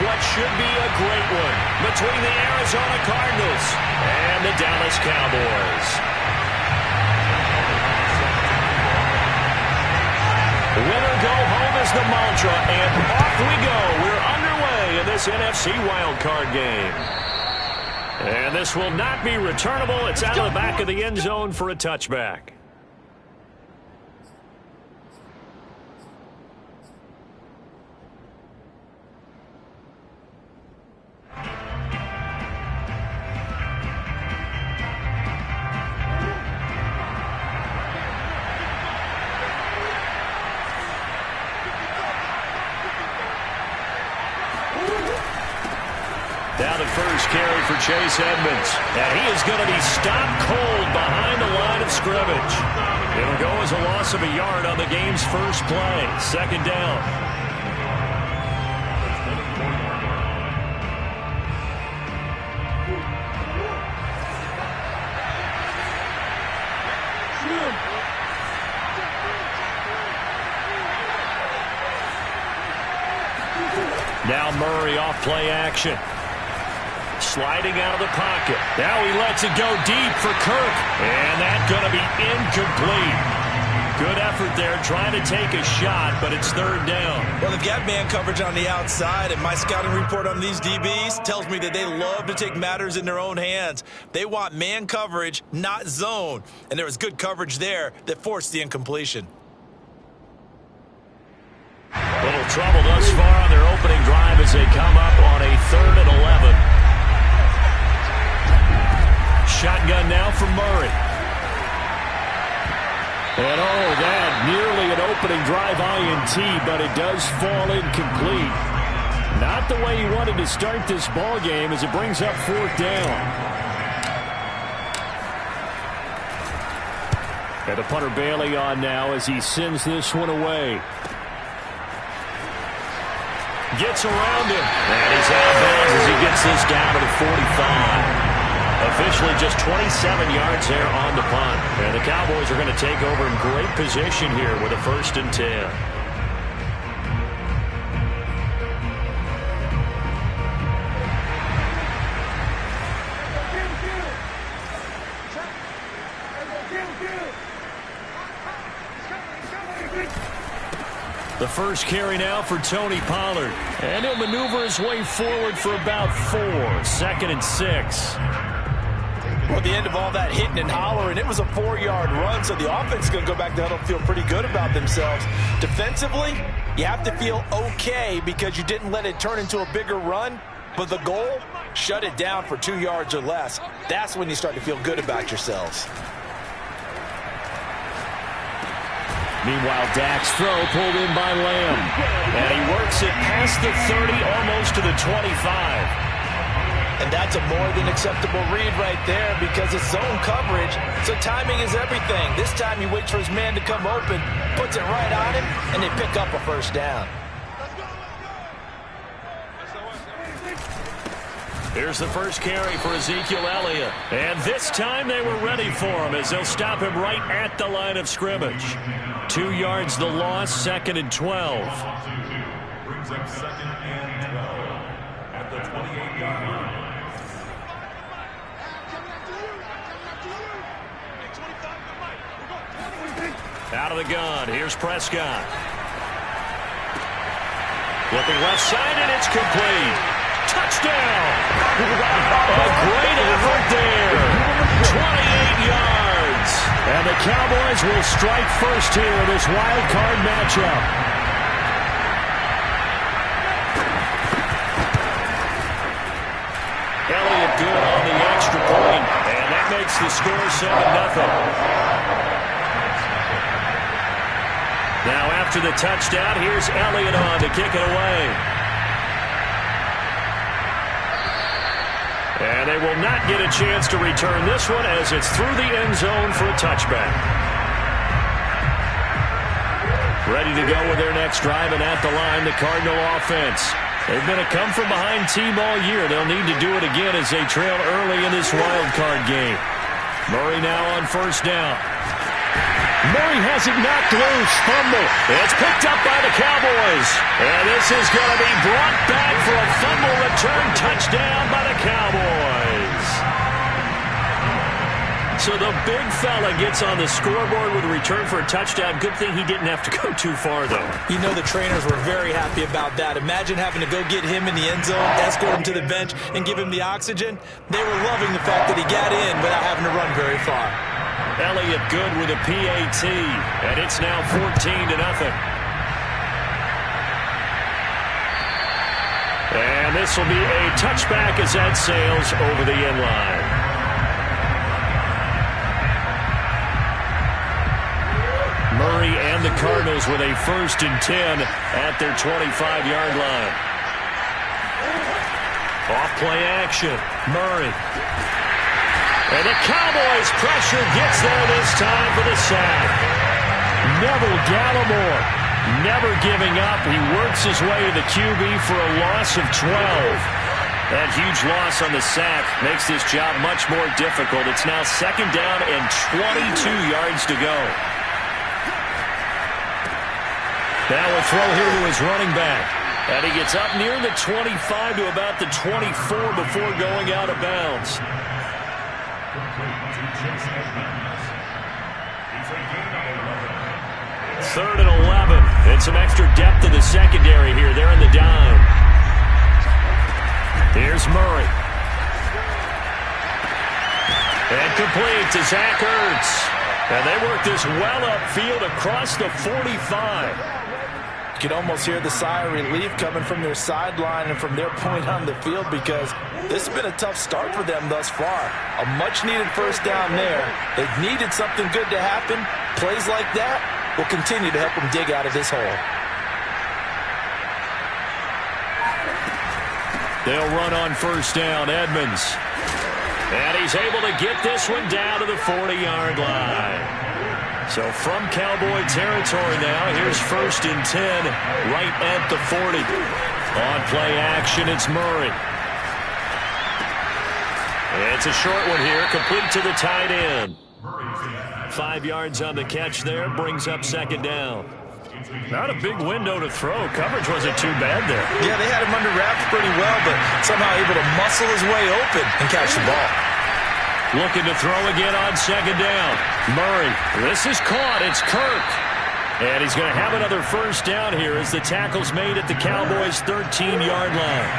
what should be a great one between the Arizona Cardinals and the Dallas Cowboys. Winner go home is the mantra, and off we go. We're underway in this NFC wildcard game. And this will not be returnable. It's out of the back of the end zone for a touchback. Now the first carry for Chase Edmonds. And he is going to be stopped cold behind the line of scrimmage. It'll go as a loss of a yard on the game's first play. Second down. Now Murray off play action. Sliding out of the pocket. Now he lets it go deep for Kirk. And that's going to be incomplete. Good effort there trying to take a shot, but it's third down. Well, they've got man coverage on the outside, and my scouting report on these DBs tells me that they love to take matters in their own hands. They want man coverage, not zone. And there was good coverage there that forced the incompletion. Little trouble thus far on their opening drive as they come up on a 3rd and 11. Shotgun now for Murray. And that nearly an opening drive INT, but it does fall incomplete. Not the way he wanted to start this ball game as it brings up 4th down. And the punter Bailey on now as he sends this one away. Gets around him. And he's out of bounds as he gets this down to the 45. Officially just 27 yards there on the punt. And the Cowboys are going to take over in great position here with a 1st and 10. The first carry now for Tony Pollard. And he'll maneuver his way forward for about 4. 2nd and 6. Well, at the end of all that hitting and hollering, it was a 4-yard run, so the offense is going to go back to huddle and feel pretty good about themselves. Defensively, you have to feel okay because you didn't let it turn into a bigger run, but the goal, shut it down for 2 yards or less. That's when you start to feel good about yourselves. Meanwhile, Dak's throw pulled in by Lamb. And he works it past the 30, almost to the 25. And that's a more than acceptable read right there because it's zone coverage, so timing is everything. This time he waits for his man to come open, puts it right on him, and they pick up a 1st down. Here's the first carry for Ezekiel Elliott. And this time they were ready for him as they'll stop him right at the line of scrimmage. 2 yards the loss, 2nd and 12. Brings up 2nd and 12 at the 28-yard line. Out of the gun, here's Prescott. Looking left side, and it's complete. Touchdown! A great effort there. 28 yards. And the Cowboys will strike first here in this wild card matchup. Elliott good on the extra point, and that makes the score 7-0. Now after the touchdown, here's Elliott on to kick it away. And they will not get a chance to return this one as it's through the end zone for a touchback. Ready to go with their next drive, and at the line, the Cardinal offense. They've been a come-from-behind team all year. They'll need to do it again as they trail early in this wild card game. Murray now on 1st down. Murray has it knocked loose. Fumble. It's picked up by the Cowboys. And this is going to be brought back for a final return touchdown by the Cowboys. So the big fella gets on the scoreboard with a return for a touchdown. Good thing he didn't have to go too far, though. You know the trainers were very happy about that. Imagine having to go get him in the end zone, escort him to the bench, and give him the oxygen. They were loving the fact that he got in without having to run very far. Elliott good with a PAT, and it's now 14-0. And this will be a touchback as that sails over the end line. Murray and the Cardinals with a 1st and 10 at their 25-yard line. Off play action. Murray. And the Cowboys pressure gets there this time for the sack. Neville Gallimore never giving up. He works his way to the QB for a loss of 12. That huge loss on the sack makes this job much more difficult. It's now 2nd down and 22 yards to go. Now a throw here to his running back. And he gets up near the 25 to about the 24 before going out of bounds. 3rd and 11. And some extra depth to the secondary here. They're in the dime. Here's Murray. And complete to Zach Ertz. And they work this well upfield across the 45. You can almost hear the sigh of relief coming from their sideline and from their point on the field, because this has been a tough start for them thus far. A much-needed 1st down there. They've needed something good to happen. Plays like that will continue to help them dig out of this hole. They'll run on 1st down, Edmonds. And he's able to get this one down to the 40-yard line. So from Cowboy territory now, here's 1st and 10 right at the 40. On play action, it's Murray. It's a short one here, complete to the tight end. 5 yards on the catch there, brings up 2nd down. Not a big window to throw. Coverage wasn't too bad there. Yeah, they had him under wraps pretty well, but somehow able to muscle his way open and catch the ball. Looking to throw again on 2nd down. Murray, this is caught. It's Kirk. And he's going to have another 1st down here as the tackle's made at the Cowboys' 13-yard line.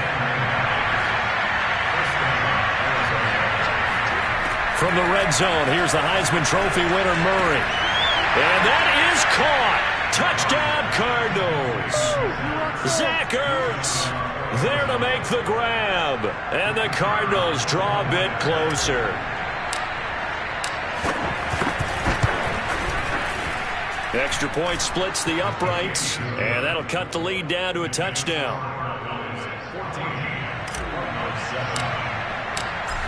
From the red zone, here's the Heisman Trophy winner, Murray. And that is caught. Touchdown, Cardinals. Zach Ertz there to make the grab. And the Cardinals draw a bit closer. Extra point splits the uprights, and that'll cut the lead down to a touchdown.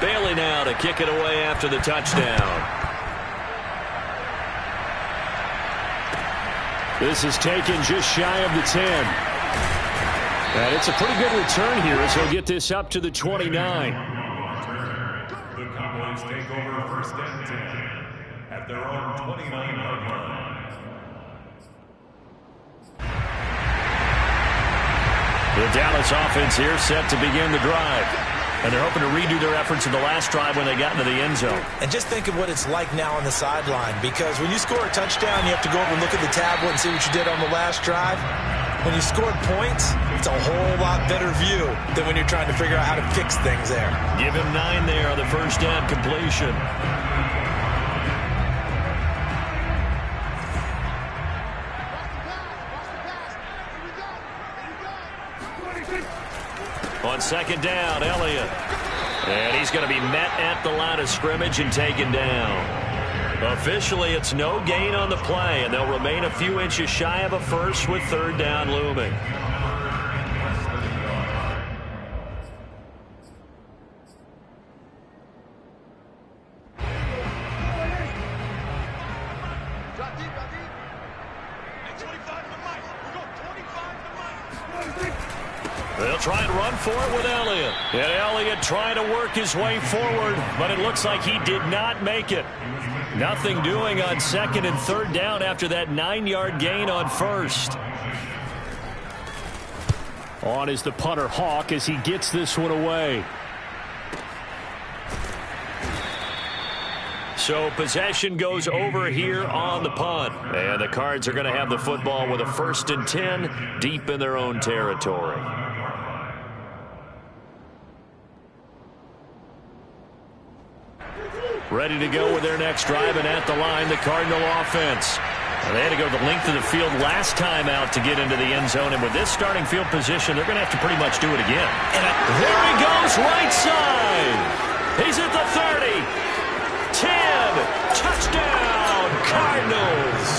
Bailey now to kick it away after the touchdown. This is taken just shy of the 10. And it's a pretty good return here as he'll get this up to the 29. The Cowboys take over 1st and 10 at their own 29-yard line. The Dallas offense here set to begin the drive. And they're hoping to redo their efforts in the last drive when they got into the end zone. And just think of what it's like now on the sideline, because when you score a touchdown, you have to go over and look at the tablet and see what you did on the last drive. When you scored points, it's a whole lot better view than when you're trying to figure out how to fix things there. Give him 9 there on the 1st down completion. On 2nd down, Elliott. And he's going to be met at the line of scrimmage and taken down. Officially, it's no gain on the play, and they'll remain a few inches shy of a first with 3rd down looming. They'll try and run for it with Elliott. And Elliott trying to work his way forward, but it looks like he did not make it. Nothing doing on 2nd and 3rd down after that 9-yard gain on 1st. On is the punter, Hawk, as he gets this one away. So possession goes over here on the punt. And the Cards are going to have the football with a 1st and 10 deep in their own territory. Ready to go with their next drive, and at the line, the Cardinal offense. Well, they had to go the length of the field last time out to get into the end zone, and with this starting field position, they're going to have to pretty much do it again. And there he goes, right side. He's at the 30. 10, touchdown, Cardinals.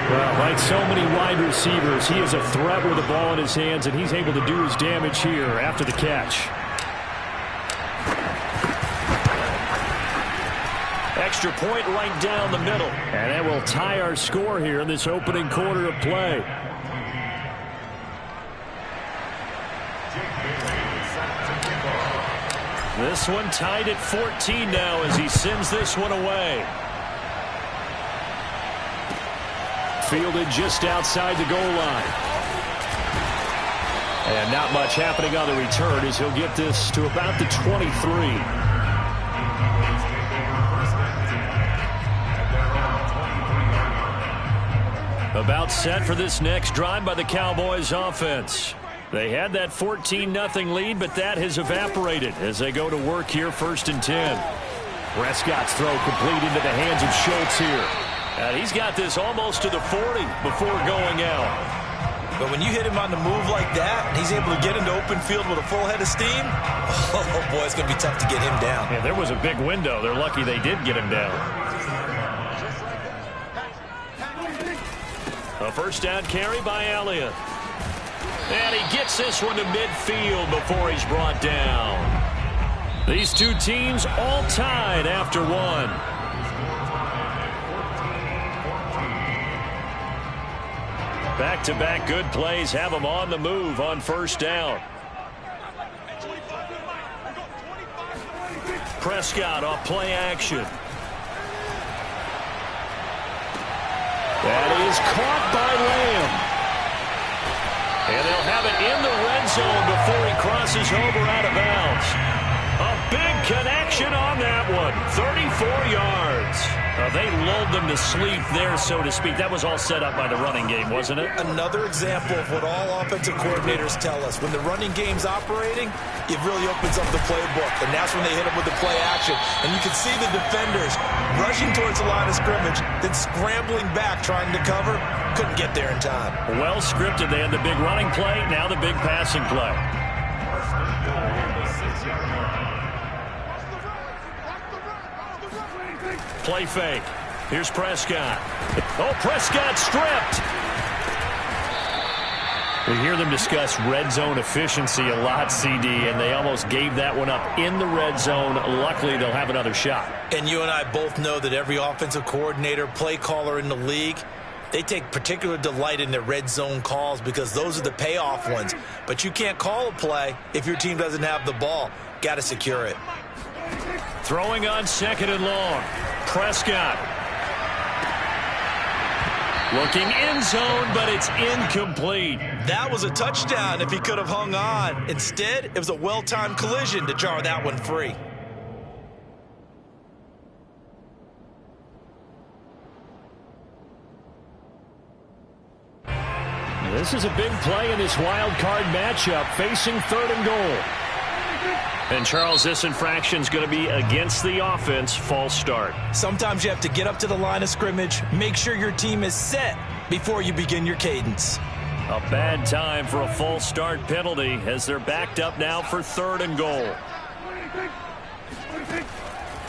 Well, like so many wide receivers, he is a threat with the ball in his hands, and he's able to do his damage here after the catch. Extra point right down the middle. And that will tie our score here in this opening quarter of play. This one tied at 14 now as he sends this one away. Fielded just outside the goal line. And not much happening on the return as he'll get this to about the 23. About set for this next drive by the Cowboys offense. They had that 14-0 lead, but that has evaporated as they go to work here 1st and 10. Prescott's throw complete into the hands of Schultz here. And he's got this almost to the 40 before going out. But when you hit him on the move like that, and he's able to get into open field with a full head of steam, oh boy, it's going to be tough to get him down. Yeah, there was a big window. They're lucky they did get him down. A 1st down carry by Elliott. And he gets this one to midfield before he's brought down. These two teams all tied after one. Back-to-back good plays have them on the move on 1st down. Prescott off play action. That is caught by Lamb. And they'll have it in the red zone before he crosses over out of bounds. A big connection on that one. 34 yards. They lulled them to sleep there, so to speak. That was all set up by the running game, wasn't it? Another example of what all offensive coordinators tell us. When the running game's operating, it really opens up the playbook. And that's when they hit them with the play action. And you can see the defenders rushing towards the line of scrimmage, then scrambling back trying to cover. Couldn't get there in time. Well scripted. They had the big running play, now the big passing play. Play fake. Here's Prescott. Oh, Prescott stripped. We hear them discuss red zone efficiency a lot, CD, and they almost gave that one up in the red zone. Luckily, they'll have another shot. And you and I both know that every offensive coordinator, play caller in the league, they take particular delight in their red zone calls because those are the payoff ones. But you can't call a play if your team doesn't have the ball. Got to secure it. Throwing on 2nd and long. Prescott. Looking end zone, but it's incomplete. That was a touchdown if he could have hung on. Instead, it was a well-timed collision to jar that one free. This is a big play in this wild card matchup, facing 3rd and goal. And, Charles, this infraction's going to be against the offense, false start. Sometimes you have to get up to the line of scrimmage, make sure your team is set before you begin your cadence. A bad time for a false start penalty as they're backed up now for 3rd and goal.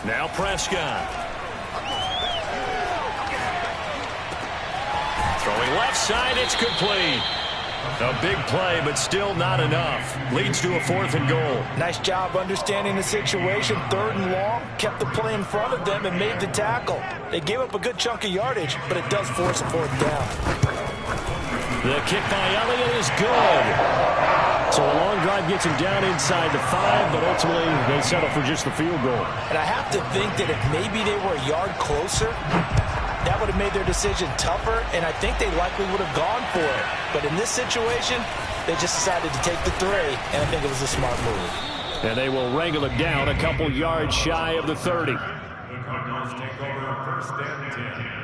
Now Prescott. Throwing left side, it's complete. A big play, but still not enough. Leads to a 4th and goal. Nice job understanding the situation. 3rd and long, kept the play in front of them and made the tackle. They gave up a good chunk of yardage, but it does force a 4th down. The kick by Elliott is good. So a long drive gets him down inside the 5, but ultimately they settle for just the field goal. And I have to think that if maybe they were a yard closer, that would have made their decision tougher, and I think they likely would have gone for it. But in this situation, they just decided to take the 3, and I think it was a smart move. And they will wrangle it down a couple yards shy of the 30. The Cardinals take over first and 10.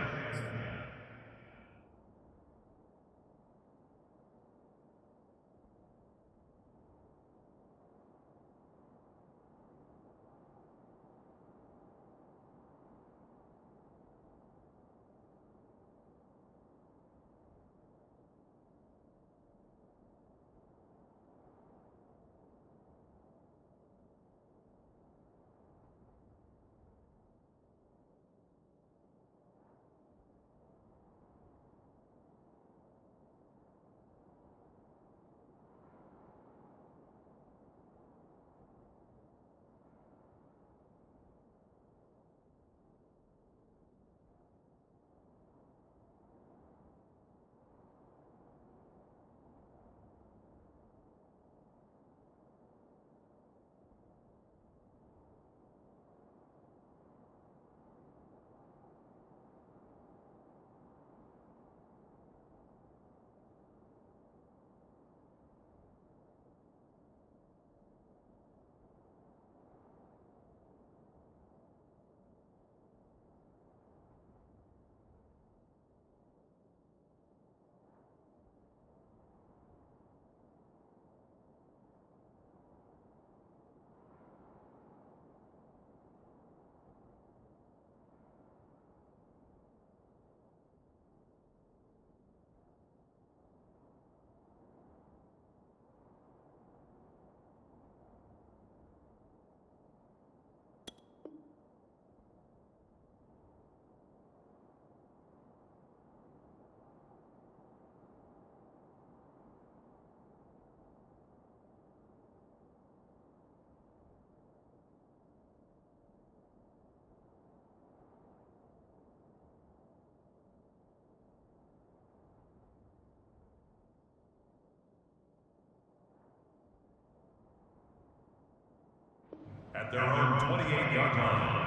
At their own 28-yard line.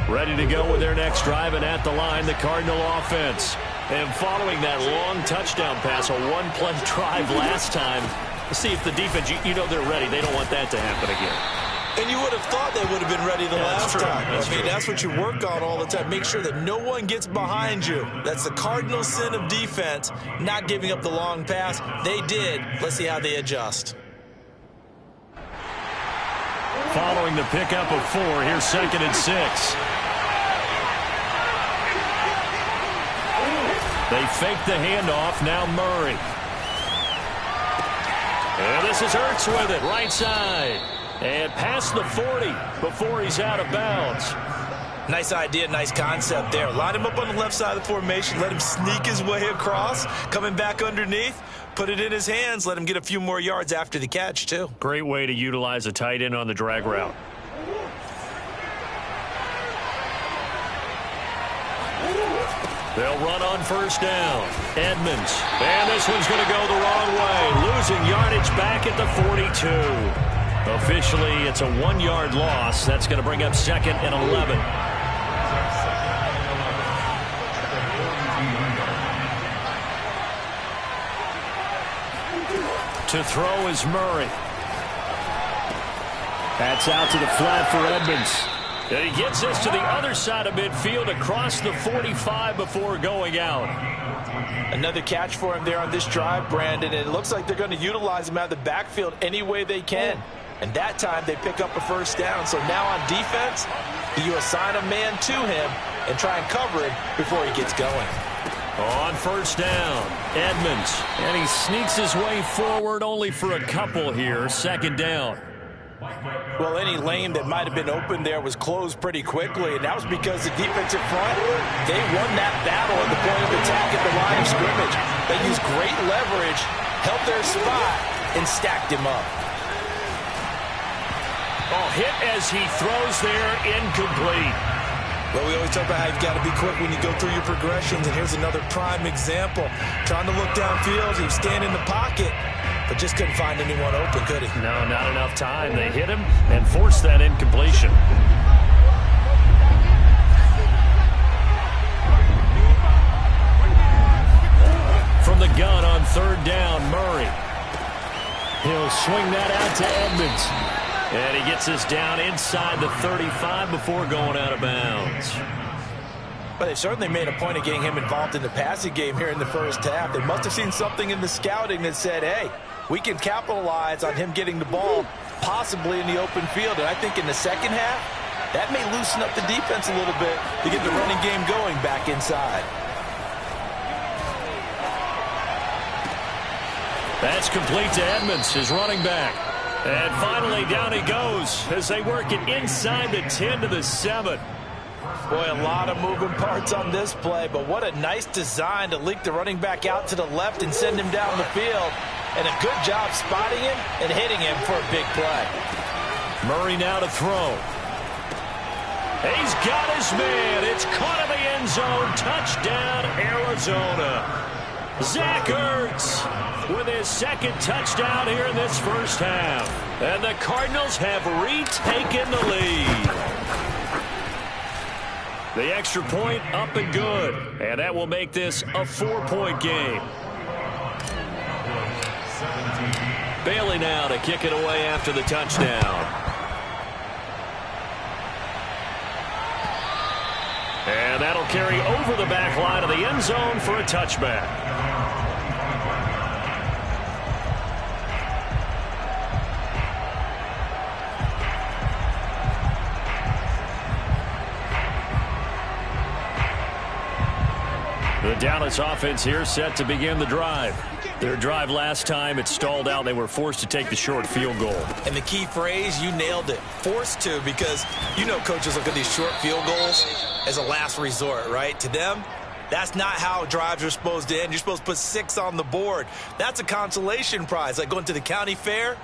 Ready to go with their next drive, and at the line, the Cardinal offense. And following that long touchdown pass, a one-play drive last time, let's see if the defense, you know they're ready. They don't want that to happen again. And you would have thought they would have been ready the last time. That's what you work on all the time. Make sure that no one gets behind you. That's the cardinal sin of defense, not giving up the long pass. They did. Let's see how they adjust. Following the pickup of 4, here's 2nd and 6. They fake the handoff, now Murray. And this is Hurts with it, right side. And past the 40 before he's out of bounds. Nice idea, nice concept there. Line him up on the left side of the formation. Let him sneak his way across. Coming back underneath. Put it in his hands. Let him get a few more yards after the catch, too. Great way to utilize a tight end on the drag route. They'll run on first down. Edmonds. And this one's going to go the wrong way. Losing yardage back at the 42. Officially, it's a 1-yard loss. That's going to bring up 2nd and 11. To throw is Murray. That's out to the flat for Edmonds. And he gets this to the other side of midfield across the 45 before going out. Another catch for him there on this drive, Brandon. And it looks like they're going to utilize him out of the backfield any way they can. And that time they pick up a first down. So now on defense, you assign a man to him and try and cover him before he gets going. On first down, Edmonds. And he sneaks his way forward only for a couple here. 2nd down. Well, any lane that might have been open there was closed pretty quickly, and that was because the defensive front, they won that battle at the point of attack at the line of scrimmage. They used great leverage, held their spot, and stacked him up. Oh, hit as he throws there, incomplete. Well, we always talk about how you've got to be quick when you go through your progressions, and here's another prime example. Trying to look downfield, he was standing in the pocket, but just couldn't find anyone open, could he? No, not enough time. They hit him and forced that incompletion. From the gun on third down, Murray. He'll swing that out to Edmonds. And he gets us down inside the 35 before going out of bounds. But they certainly made a point of getting him involved in the passing game here in the first half. They must have seen something in the scouting that said, hey, we can capitalize on him getting the ball possibly in the open field. And I think in the second half, that may loosen up the defense a little bit to get the running game going back inside. That's complete to Edmonds, his running back. And finally, down he goes as they work it inside the 10 to the 7. Boy, a lot of moving parts on this play, but what a nice design to leak the running back out to the left and send him down the field. And a good job spotting him and hitting him for a big play. Murray now to throw. He's got his man. It's caught in the end zone. Touchdown, Arizona. Zach Ertz with his second touchdown here in this first half. And the Cardinals have retaken the lead. The extra point up and good. And that will make this a 4-point game. Bailey now to kick it away after the touchdown. And that'll carry over the back line of the end zone for a touchback. The Dallas offense here set to begin the drive. Their drive last time, it stalled out. They were forced to take the short field goal. And the key phrase, you nailed it, forced to, because you know coaches look at these short field goals as a last resort, right? To them, that's not how drives are supposed to end. You're supposed to put 6 on the board. That's a consolation prize. Like going to the county fair,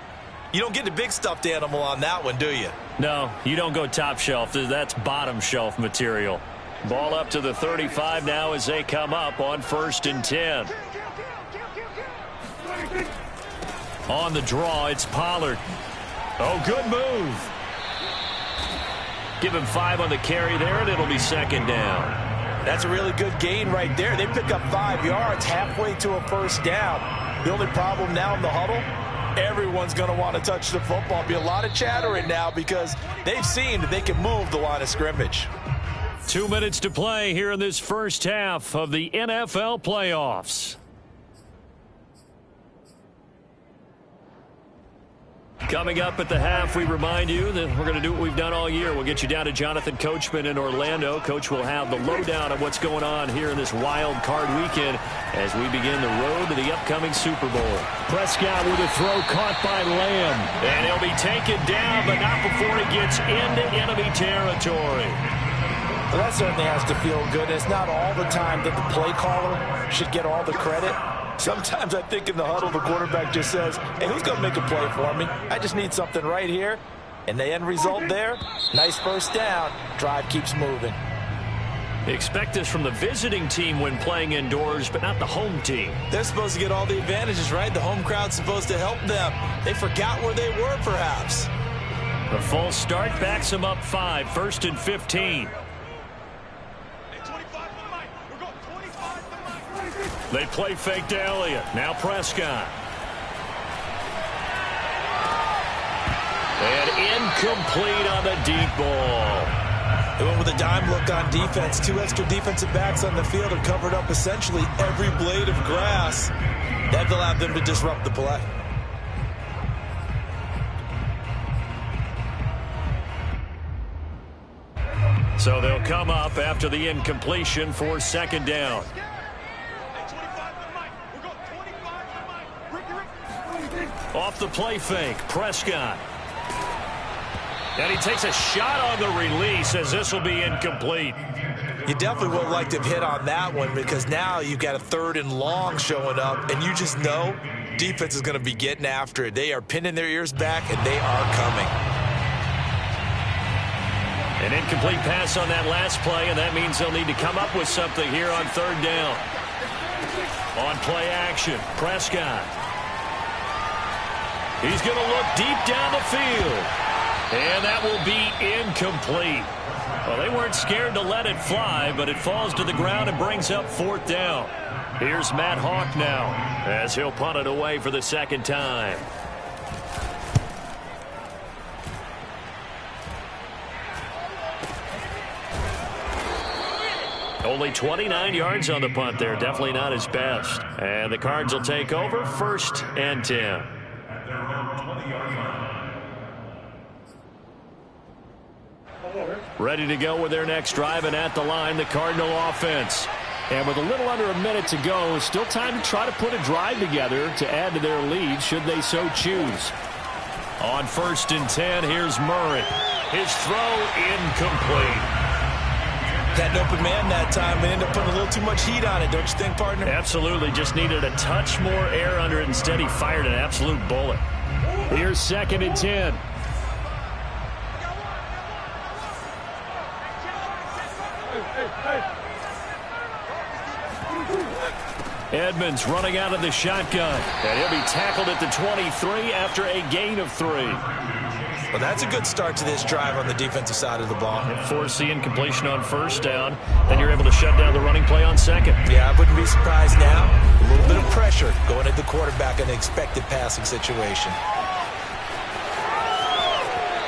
you don't get the big stuffed animal on that one, do you? No, you don't go top shelf. That's bottom shelf material. Ball up to the 35 now as they come up on 1st and 10. On the draw, it's Pollard. Oh, good move. Give him 5 on the carry there, and it'll be second down. That's a really good gain right there. They pick up 5 yards halfway to a first down. The only problem now in the huddle, everyone's going to want to touch the football. Be a lot of chattering now because they've seen that they can move the line of scrimmage. 2 minutes to play here in this first half of the NFL playoffs. Coming up at the half, we remind you that we're going to do what we've done all year. We'll get you down to Jonathan Coachman in Orlando. Coach will have the lowdown of what's going on here in this wild card weekend as we begin the road to the upcoming Super Bowl. Prescott with a throw caught by Lamb. And he'll be taken down, but not before he gets into enemy territory. Well, that certainly has to feel good. It's not all the time that the play caller should get all the credit. Sometimes I think in the huddle, the quarterback just says, hey, who's going to make a play for me? I just need something right here. And the end result there, nice first down. Drive keeps moving. Expect this from the visiting team when playing indoors, but not the home team. They're supposed to get all the advantages, right? The home crowd's supposed to help them. They forgot where they were, perhaps. The false start backs them up 5, 1st and 15. They play fake to Elliott. Now Prescott. And incomplete on the deep ball. They went with a dime look on defense. 2 extra defensive backs on the field have covered up essentially every blade of grass. That allowed them to disrupt the play. So they'll come up after the incompletion for second down. Off the play fake, Prescott. And he takes a shot on the release as this will be incomplete. You definitely would have liked to have hit on that one because now you've got a 3rd and long showing up, and you just know defense is going to be getting after it. They are pinning their ears back, and they are coming. An incomplete pass on that last play, and that means they'll need to come up with something here on 3rd down. On play action, Prescott. He's going to look deep down the field. And that will be incomplete. Well, they weren't scared to let it fly, but it falls to the ground and brings up 4th down. Here's Matt Hawk now as he'll punt it away for the 2nd time. Only 29 yards on the punt there. Definitely not his best. And the Cards will take over 1st and 10. Ready to go with their next drive, and at the line, the Cardinal offense. And with a little under a minute to go, still time to try to put a drive together to add to their lead should they so choose. On 1st and 10, here's Murray. His throw incomplete. Had an open man that time, but ended up putting a little too much heat on it, don't you think, partner? Absolutely. Just needed a touch more air under it. Instead, he fired an absolute bullet. Here's 2nd and 10. Edmonds running out of the shotgun. And he'll be tackled at the 23 after a gain of 3. Well, that's a good start to this drive on the defensive side of the ball. Force the incompletion on 1st down. Then you're able to shut down the running play on 2nd. Yeah, I wouldn't be surprised now. A little bit of pressure going at the quarterback in an expected passing situation.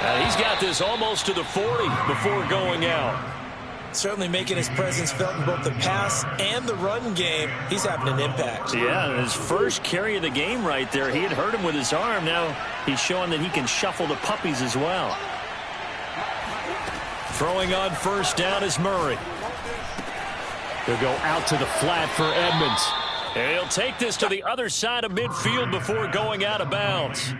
And he's got this almost to the 40 before going out. Certainly making his presence felt in both the pass and the run game. He's having an impact. Yeah, his first carry of the game right there. He had hurt him with his arm. Now he's showing that he can shuffle the puppies as well. Throwing on 1st down is Murray. He'll go out to the flat for Edmonds. And he'll take this to the other side of midfield before going out of bounds.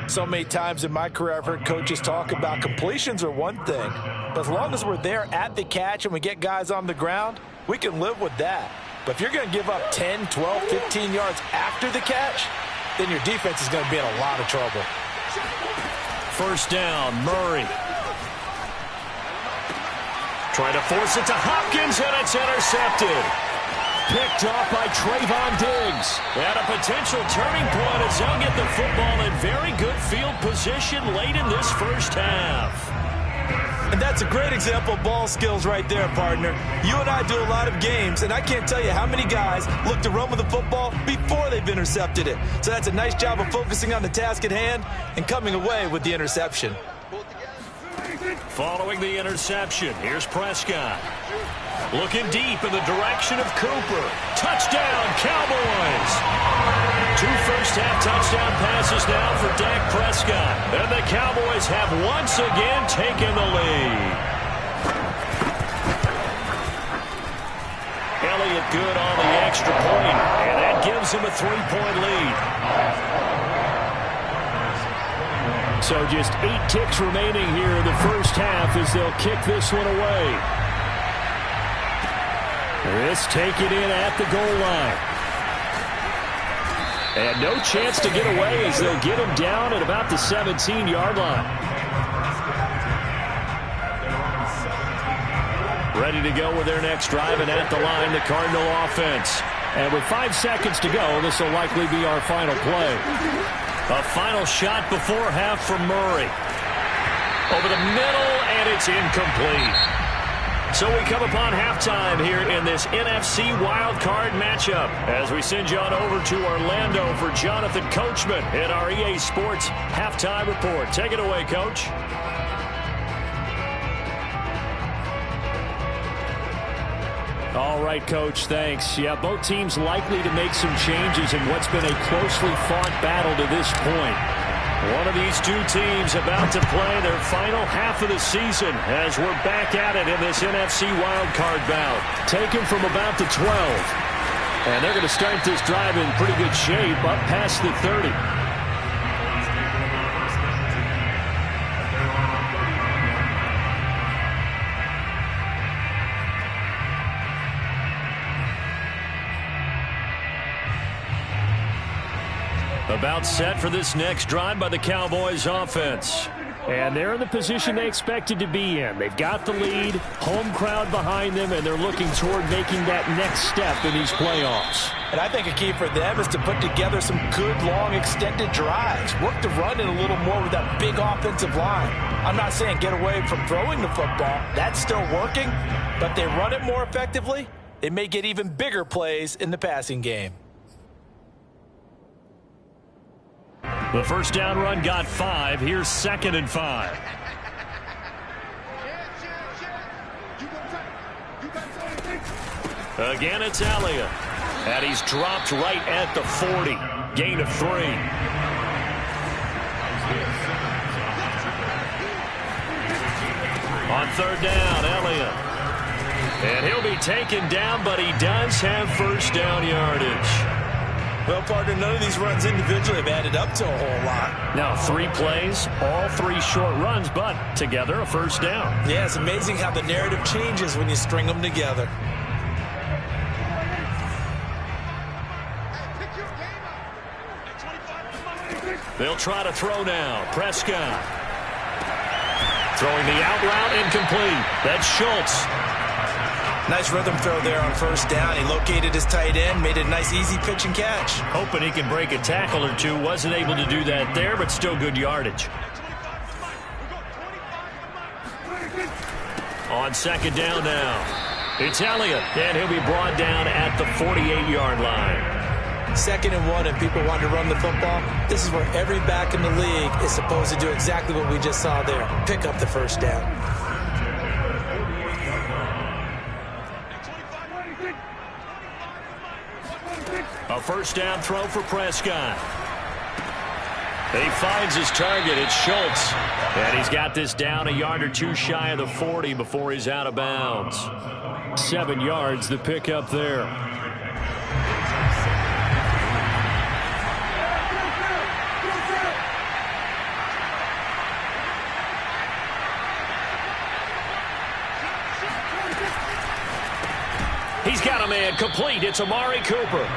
So many times in my career I've heard coaches talk about completions are one thing, but as long as we're there at the catch and we get guys on the ground, we can live with that. But if you're going to give up 10, 12, 15 yards after the catch, then your defense is going to be in a lot of trouble. 1st down, Murray. Trying to force it to Hopkins, and it's intercepted. Picked off by Trayvon Diggs. And a potential turning point as they'll get the football in very good field position late in this 1st half. And that's a great example of ball skills right there, partner. You and I do a lot of games, and I can't tell you how many guys look to run with the football before they've intercepted it. So that's a nice job of focusing on the task at hand and coming away with the interception. Following the interception, here's Prescott. Looking deep in the direction of Cooper. Touchdown, Cowboys! 2 first-half touchdown passes now for Dak Prescott. And the Cowboys have once again taken the lead. Elliott good on the extra point, and that gives him a 3-point lead. So just 8 ticks remaining here in the 1st half as they'll kick this one away. This take it in at the goal line. And no chance to get away as they'll get him down at about the 17-yard line. Ready to go with their next drive, and at the line, the Cardinal offense. And with 5 seconds to go, this will likely be our final play. A final shot before half from Murray. Over the middle, and it's incomplete. So we come upon halftime here in this NFC wildcard matchup as we send you on over to Orlando for Jonathan Coachman in our EA Sports Halftime Report. Take it away, Coach. All right, Coach, thanks. Yeah, both teams likely to make some changes in what's been a closely fought battle to this point. One of these two teams about to play their final half of the season as we're back at it in this NFC wildcard bout. Taken from about the 12. And they're going to start this drive in pretty good shape up past the 30. About set for this next drive by the Cowboys offense. And they're in the position they expected to be in. They've got the lead, home crowd behind them, and they're looking toward making that next step in these playoffs. And I think a key for them is to put together some good, long, extended drives. Work the run in a little more with that big offensive line. I'm not saying get away from throwing the football. That's still working. But they run it more effectively, they may get even bigger plays in the passing game. The first down run got 5. Here's 2nd and 5. Again, it's Elliott. And he's dropped right at the 40. Gain of 3. On 3rd down, Elliott. And he'll be taken down, but he does have first down yardage. Well, partner, none of these runs individually have added up to a whole lot. Now, 3 plays, all 3 short runs, but together a first down. Yeah, it's amazing how the narrative changes when you string them together. They'll try to throw now. Prescott. Throwing the out route, incomplete. That's Schultz. Nice rhythm throw there on first down. He located his tight end, made it a nice easy pitch and catch. Hoping he can break a tackle or two. Wasn't able to do that there, but still good yardage. On 2nd down now. It's Elliott, and he'll be brought down at the 48-yard line. 2nd and 1, and people want to run the football. This is where every back in the league is supposed to do exactly what we just saw there. Pick up the first down. A first down throw for Prescott. He finds his target. It's Schultz. And he's got this down a yard or 2 shy of the 40 before he's out of bounds. 7 yards, the pickup there. He's got a man complete. It's Amari Cooper.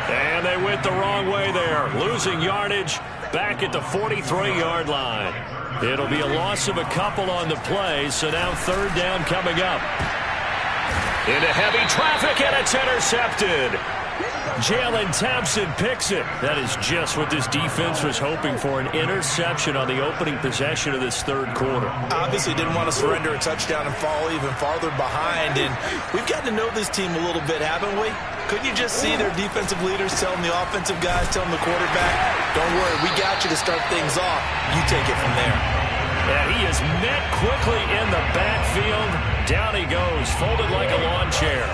And they went the wrong way there. Losing yardage back at the 43-yard line. It'll be a loss of a couple on the play, so now 3rd down coming up. Into heavy traffic, and it's intercepted. Jalen Thompson picks it. That is just what this defense was hoping for, an interception on the opening possession of this 3rd quarter. Obviously didn't want to surrender a touchdown and fall even farther behind. And we've gotten to know this team a little bit, haven't we? Couldn't you just see their defensive leaders telling the offensive guys, telling the quarterback, don't worry, we got you to start things off. You take it from there. And he is met quickly in the backfield. Down he goes, folded like a lawn chair.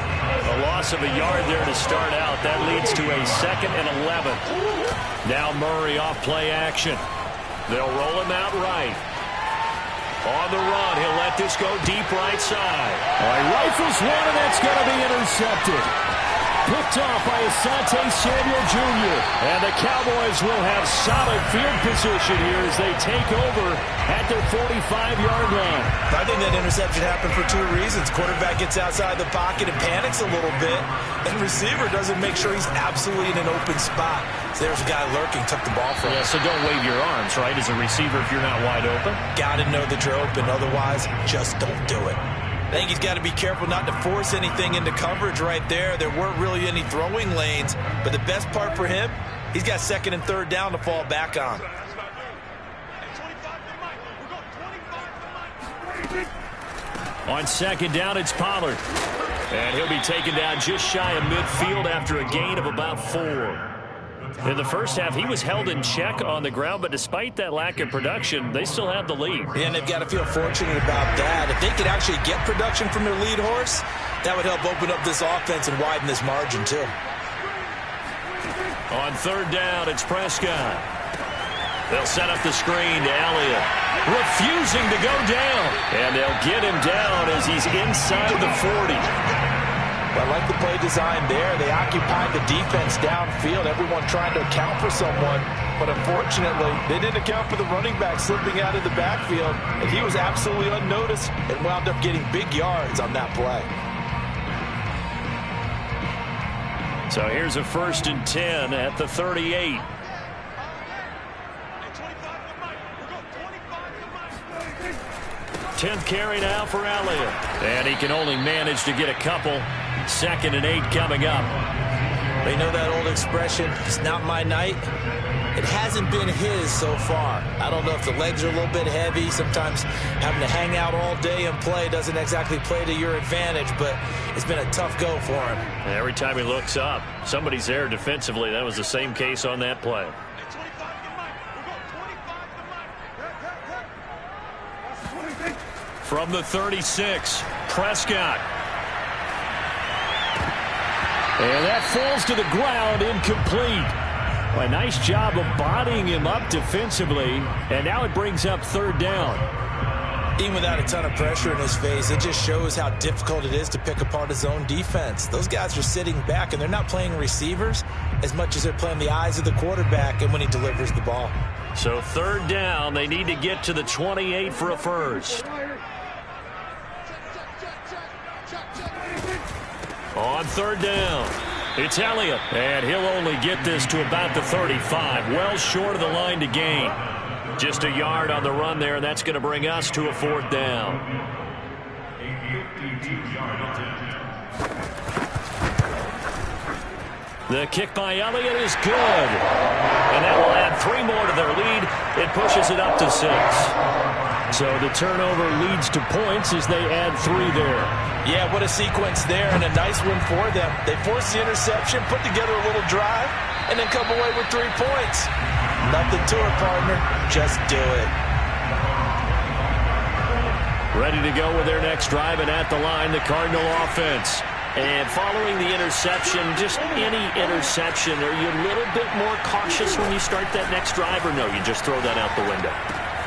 A loss of a yard there to start out. That leads to a 2nd and 11. Now Murray off play action. They'll roll him out right. On the run, he'll let this go deep right side. He rifles one, and that's going to be intercepted. Picked off by Asante Samuel Jr. And the Cowboys will have solid field position here as they take over at their 45-yard line. I think that interception happened for 2 reasons. Quarterback gets outside the pocket and panics a little bit, and receiver doesn't make sure he's absolutely in an open spot. So there's a guy lurking, took the ball from him. Yeah, so don't wave your arms, right, as a receiver if you're not wide open. Got to know that you're open. Otherwise, just don't do it. I think he's got to be careful not to force anything into coverage right there. There weren't really any throwing lanes, but the best part for him, he's got 2nd and 3rd down to fall back on. On 2nd down, it's Pollard. And he'll be taken down just shy of midfield after a gain of about 4. In the first half, he was held in check on the ground, but despite that lack of production, they still have the lead. And they've got to feel fortunate about that. If they could actually get production from their lead horse, that would help open up this offense and widen this margin, too. On 3rd down, it's Prescott. They'll set up the screen to Elliott. Refusing to go down. And they'll get him down as he's inside the 40. I like the play design there. They occupied the defense downfield, everyone trying to account for someone. But unfortunately, they didn't account for the running back slipping out of the backfield. And he was absolutely unnoticed and wound up getting big yards on that play. So here's a 1st and 10 at the 38. 10th carry now for Elliott. And he can only manage to get a couple. 2nd and 8 coming up. They know that old expression, it's not my night. It hasn't been his so far. I don't know if the legs are a little bit heavy. Sometimes having to hang out all day and play doesn't exactly play to your advantage, but it's been a tough go for him. Every time he looks up, somebody's there defensively. That was the same case on that play. From the 36, Prescott. And that falls to the ground, incomplete. Well, a nice job of bodying him up defensively, and now it brings up 3rd down. Even without a ton of pressure in his face, it just shows how difficult it is to pick apart his own defense. Those guys are sitting back, and they're not playing receivers as much as they're playing the eyes of the quarterback and when he delivers the ball. So 3rd down, they need to get to the 28 for a first. On 3rd down, it's Elliott, and he'll only get this to about the 35, well short of the line to gain. Just a yard on the run there, and that's going to bring us to a 4th down. A 52-yard attempt. The kick by Elliott is good, and that will add 3 more to their lead. It pushes it up to 6. So the turnover leads to points as they add 3 there. Yeah, what a sequence there, and a nice one for them. They force the interception, put together a little drive, and then come away with 3 points. Nothing to it, partner. Just do it. Ready to go with their next drive, and at the line, the Cardinal offense. And following the interception, just any interception, are you a little bit more cautious when you start that next drive, or no, you just throw that out the window?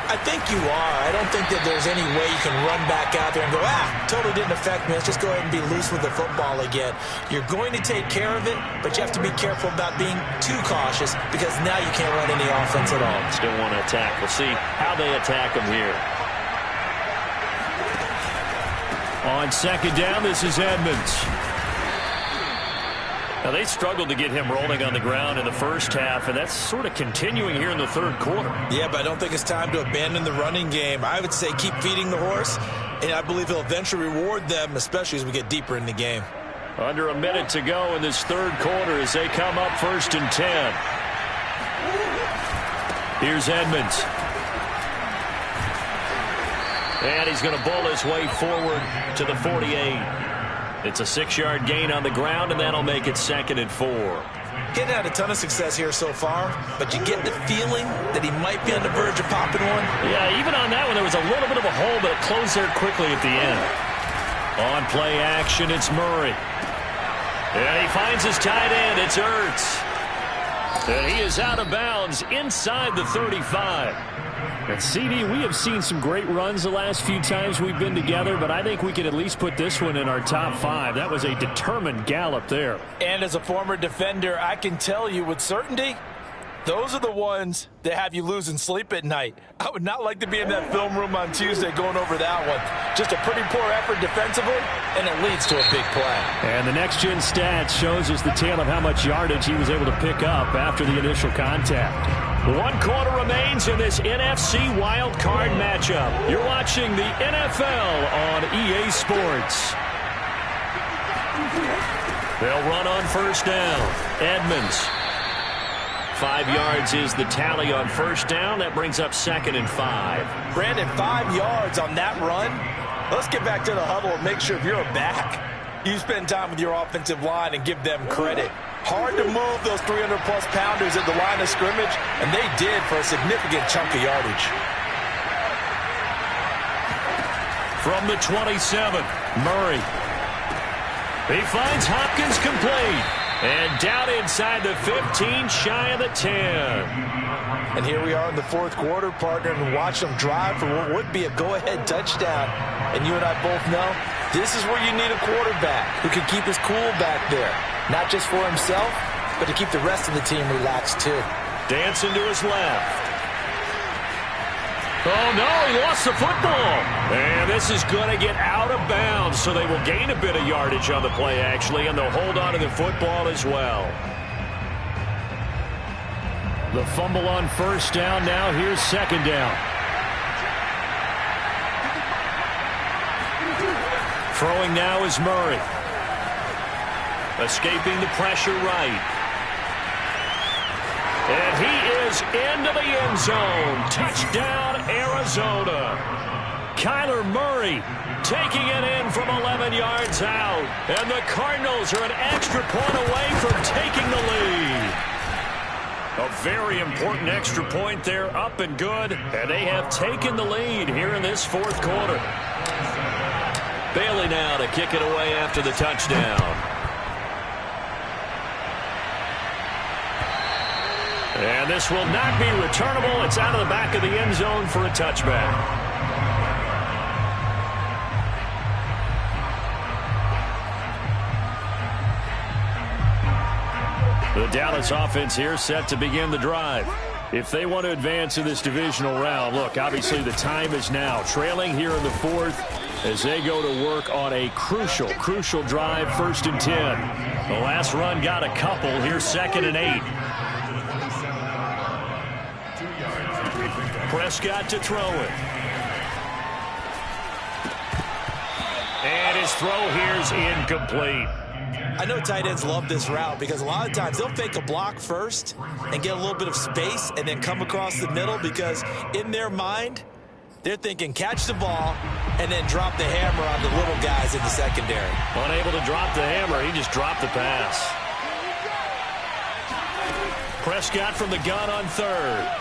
I think you are. I don't think that there's any way you can run back out there and go, totally didn't affect me. Let's just go ahead and be loose with the football again. You're going to take care of it, but you have to be careful about being too cautious because now you can't run any offense at all. Still want to attack. We'll see how they attack them here. On 2nd down, this is Edmonds. Now, they struggled to get him rolling on the ground in the first half, and that's sort of continuing here in the 3rd quarter. Yeah, but I don't think it's time to abandon the running game. I would say keep feeding the horse, and I believe he'll eventually reward them, especially as we get deeper in the game. Under a minute to go in this 3rd quarter as they come up 1st and 10. Here's Edmonds. And he's going to bull his way forward to the 48. It's a 6-yard gain on the ground, and that'll make it 2nd and 4. Getting had a ton of success here so far, but you get the feeling that he might be on the verge of popping one. Yeah, even on that one, there was a little bit of a hole, but it closed there quickly at the end. On play action, it's Murray. And he finds his tight end. It's Ertz. And he is out of bounds inside the 35. And CD, we have seen some great runs the last few times we've been together, but I think we can at least put this one in our top 5. That was a determined gallop there. And as a former defender, I can tell you with certainty, those are the ones that have you losing sleep at night. I would not like to be in that film room on Tuesday going over that one. Just a pretty poor effort defensively, and it leads to a big play. And the next-gen stats shows us the tale of how much yardage he was able to pick up after the initial contact. 1 quarter remains in this NFC Wild Card matchup. You're watching the NFL on EA Sports. They'll run on 1st down. Edmonds. 5 yards is the tally on 1st down. That brings up 2nd and 5. Brandon, 5 yards on that run. Let's get back to the huddle and make sure if you're a back, you spend time with your offensive line and give them credit. Hard to move those 300-plus pounders at the line of scrimmage, and they did for a significant chunk of yardage. From the 27, Murray. He finds Hopkins complete. And down inside the 15, shy of the 10. And here we are in the 4th quarter, partner, and watch them drive for what would be a go-ahead touchdown. And you and I both know this is where you need a quarterback who can keep his cool back there. Not just for himself, but to keep the rest of the team relaxed, too. Dancing to his left. Oh, no, he lost the football. And this is going to get out of bounds, so they will gain a bit of yardage on the play, actually, and they'll hold on to the football as well. The fumble on 1st down. Now here's 2nd down. Throwing now is Murray. Escaping the pressure right. And he is into the end zone. Touchdown, Arizona. Kyler Murray taking it in from 11 yards out. And the Cardinals are an extra point away from taking the lead. A very important extra point there, up and good. And they have taken the lead here in this fourth quarter. Bailey now to kick it away after the touchdown. And this will not be returnable. It's out of the back of the end zone for a touchback. The Dallas offense here set to begin the drive. If they want to advance in this divisional round, look, obviously the time is now. Trailing here in the fourth as they go to work on a crucial drive, 1st and 10. The last run got a couple. Here's 2nd and 8. Prescott to throw it. And his throw here's incomplete. I know tight ends love this route because a lot of times they'll fake a block first and get a little bit of space and then come across the middle because in their mind, they're thinking catch the ball and then drop the hammer on the little guys in the secondary. Unable to drop the hammer, he just dropped the pass. Prescott from the gun on 3rd.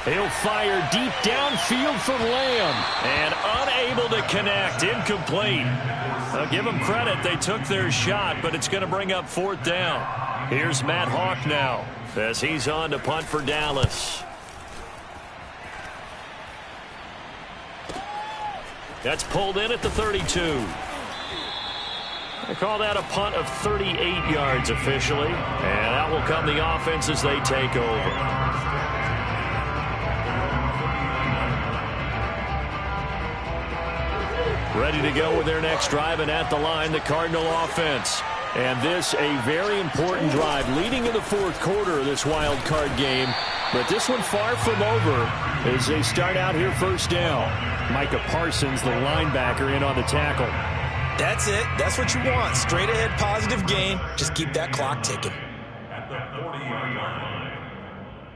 He'll fire deep downfield for Lamb. And unable to connect. Incomplete. I'll give them credit. They took their shot, but it's going to bring up 4th down. Here's Matt Hawk now as he's on to punt for Dallas. That's pulled in at the 32. They call that a punt of 38 yards officially. And that will come the offense as they take over. Ready to go with their next drive, and at the line, the Cardinal offense. And this a very important drive leading in the fourth quarter of this wild card game. But this one far from over as they start out here 1st down. Micah Parsons, the linebacker, in on the tackle. That's it. That's what you want. Straight ahead positive gain. Just keep that clock ticking. At the 40-yard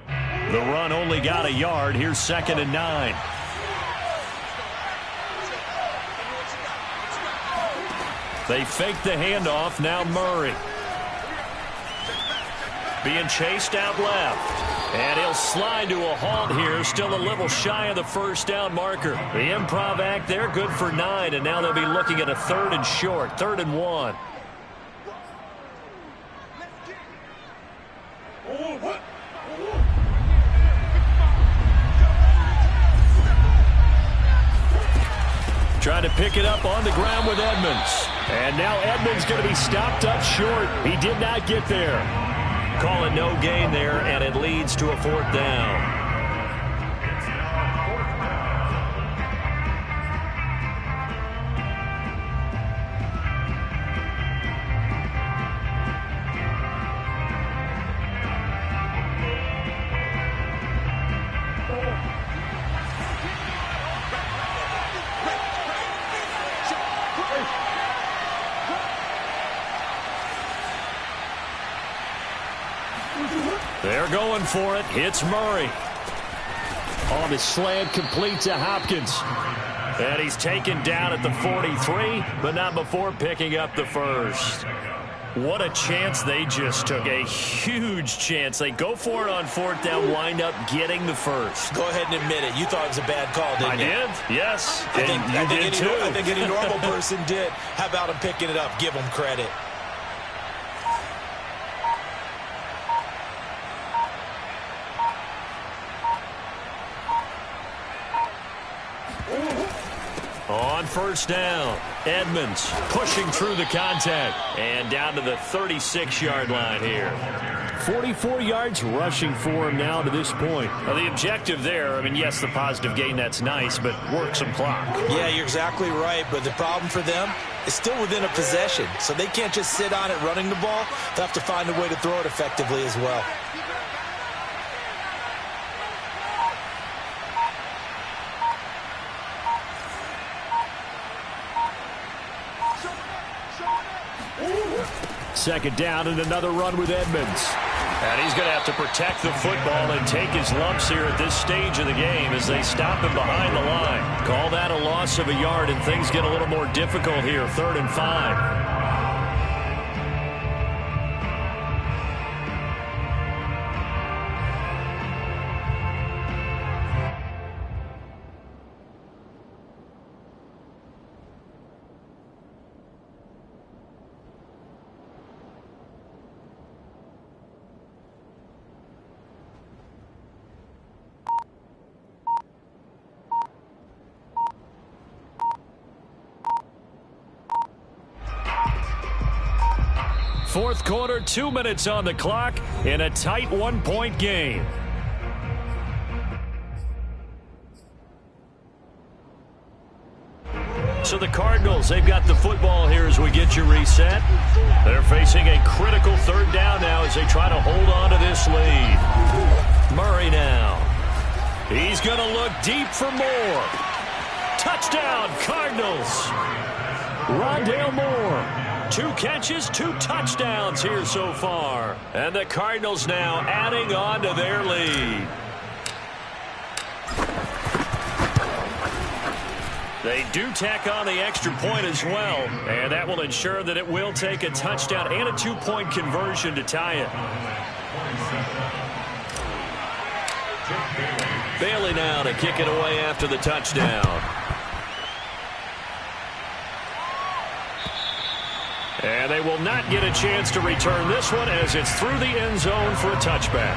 line. The run only got a yard. Here's 2nd and 9. They fake the handoff. Now Murray. Being chased out left. And he'll slide to a halt here. Still a little shy of the 1st down marker. The improv act there, good for 9. And now they'll be looking at a 3rd and short. 3rd and 1. Trying to pick it up on the ground with Edmonds. And now Edmonds going to be stopped up short. He did not get there. Calling no gain there, and it leads to a 4th down. They're going for it. It's Murray. On the slant, complete to Hopkins. And he's taken down at the 43, but not before picking up the 1st. What a chance they just took. A huge chance. They go for it on 4th down, wind up getting the 1st. Go ahead and admit it. You thought it was a bad call, didn't you? I did, yes. I I think any normal person did. How about him picking it up? Give him credit. On 1st down, Edmonds pushing through the contact and down to the 36-yard line here. 44 yards rushing for him now to this point. Now, the objective there, I mean, yes, the positive gain, that's nice, but work some clock. Yeah, you're exactly right, but the problem for them is still within a possession, so they can't just sit on it running the ball. They'll have to find a way to throw it effectively as well. second down and another run with Edmonds. And he's going to have to protect the football and take his lumps here at this stage of the game as they stop him behind the line. Call that a loss of a yard, and things get a little more difficult here, 3rd and 5. Fourth quarter, 2 minutes on the clock in a tight 1-point game. So the Cardinals, they've got the football here as we get you reset. They're facing a critical 3rd down now as they try to hold on to this lead. Murray now. He's going to look deep for more. Touchdown, Cardinals. Rondale Moore. 2 catches, 2 touchdowns here so far. And the Cardinals now adding on to their lead. They do tack on the extra point as well, and that will ensure that it will take a touchdown and a 2-point conversion to tie it. Bailey now to kick it away after the touchdown. And they will not get a chance to return this one as it's through the end zone for a touchback.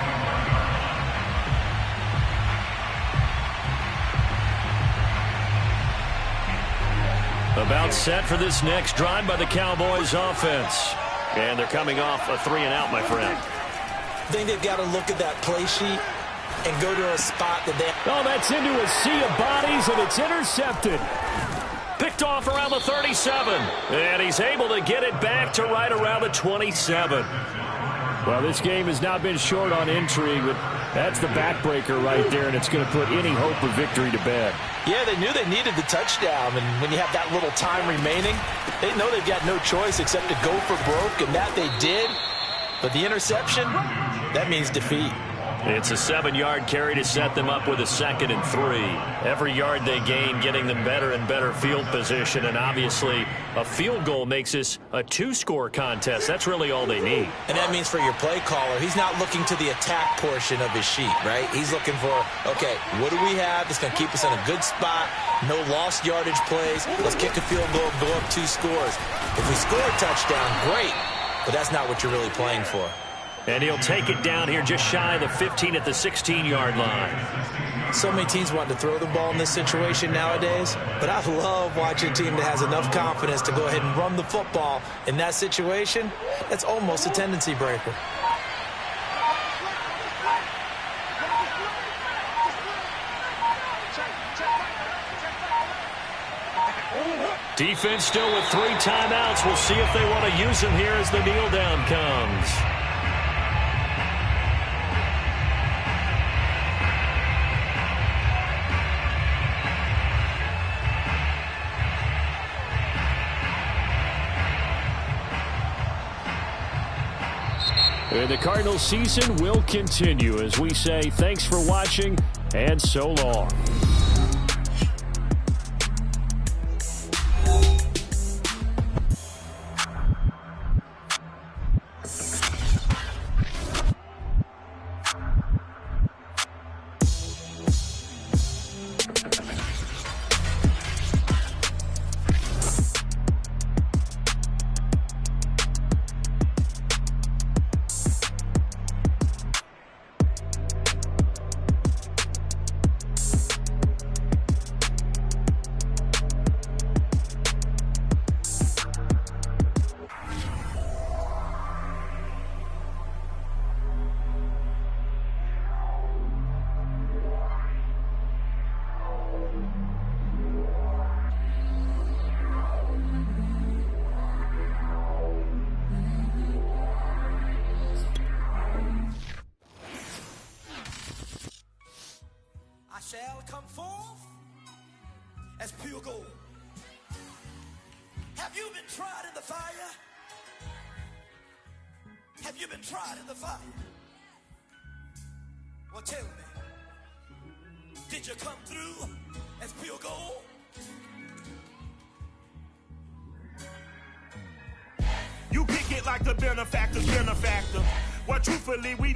About set for this next drive by the Cowboys offense. And they're coming off a 3-and-out, my friend. I think they've got to look at that play sheet and go to a spot that they... Oh, that's into a sea of bodies, and it's intercepted. Picked off around the 37. And he's able to get it back to right around the 27. Well, this game has not been short on intrigue, but that's the backbreaker right there, and it's going to put any hope of victory to bed. Yeah, they knew they needed the touchdown, and when you have that little time remaining, they know they've got no choice except to go for broke, and that they did. But the interception, that means defeat. It's a 7-yard carry to set them up with a 2nd and 3. Every yard they gain getting them better and better field position, and obviously a field goal makes this a 2-score contest. That's really all they need. And that means for your play caller, he's not looking to the attack portion of his sheet, right? He's looking for, okay, what do we have that's going to keep us in a good spot? No lost yardage plays. Let's kick a field goal and go up 2 scores. If we score a touchdown, great, but that's not what you're really playing for. And he'll take it down here just shy of the 15 at the 16-yard line. So many teams want to throw the ball in this situation nowadays, but I love watching a team that has enough confidence to go ahead and run the football. In that situation, that's almost a tendency breaker. Defense still with 3 timeouts. We'll see if they want to use them here as the kneel down comes. And the Cardinals season will continue as we say thanks for watching and so long. Shall come forth as pure gold. Have you been tried in the fire? You've been tried in the fire. Well, tell me, did you come through as pure gold? You kick it like the benefactor. Well, truthfully, we